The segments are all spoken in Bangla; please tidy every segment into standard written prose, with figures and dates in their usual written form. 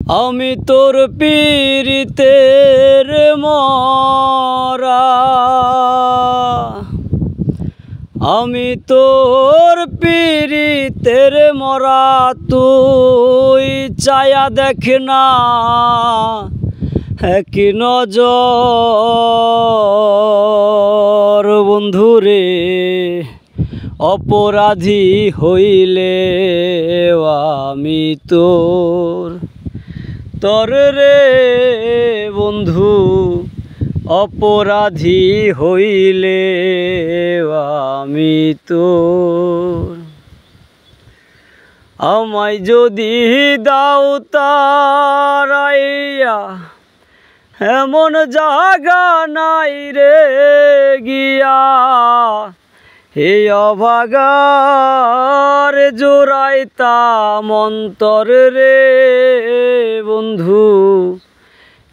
আমি তোর পীড়িতের মরা, আমি তোর পীড়িতের মরা, তুই চায়া দেখ না এক নজর। বন্ধুরে অপরাধী হইলে আমি তোর রে বন্ধু, অপরাধী হইলে আমি তোর। আমায় যদি দাও তারাইয়া, এমন জাগা নাই রে গিয়া, এই অভাগার জোড়াইতাম অন্তর রে বন্ধু,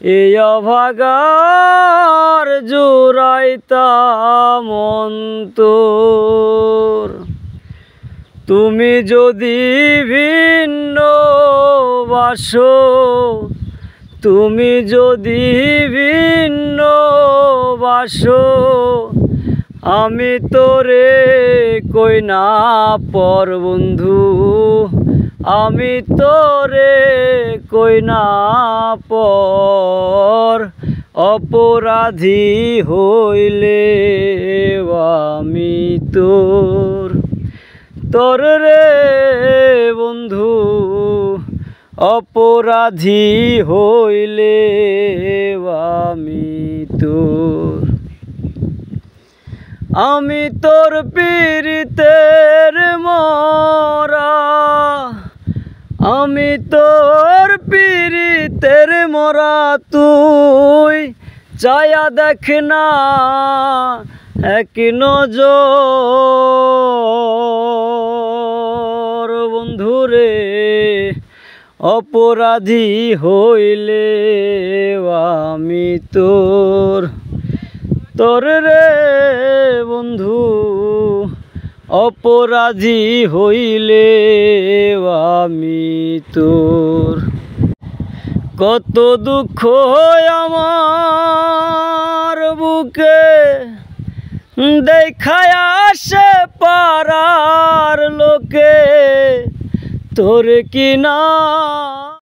এই অভাগার জোড়াইতাম অন্তর। তুমি যদি ভিন্ন বাসো, তুমি যদি ভিন্ন বাসো, আমি তোরে কই না পর বন্ধু, আমি তোরে কই না পর। অপরাধী হইলে আমি তোর রে বন্ধু, অপরাধী হইলে আমি তোর। আমি তোর পীড়িতের মরা, আমি তোর পীড়িতের মরা, তুই চায়া দেখ না এক নজর। বন্ধুরে অপরাধী হইলে আমি তোর রে বন্ধু, অপরাধী হইলে আমি তোর। কত দুঃখ আমার বুকে দেখায় আসে পাড়ার লোকে, তোর কি না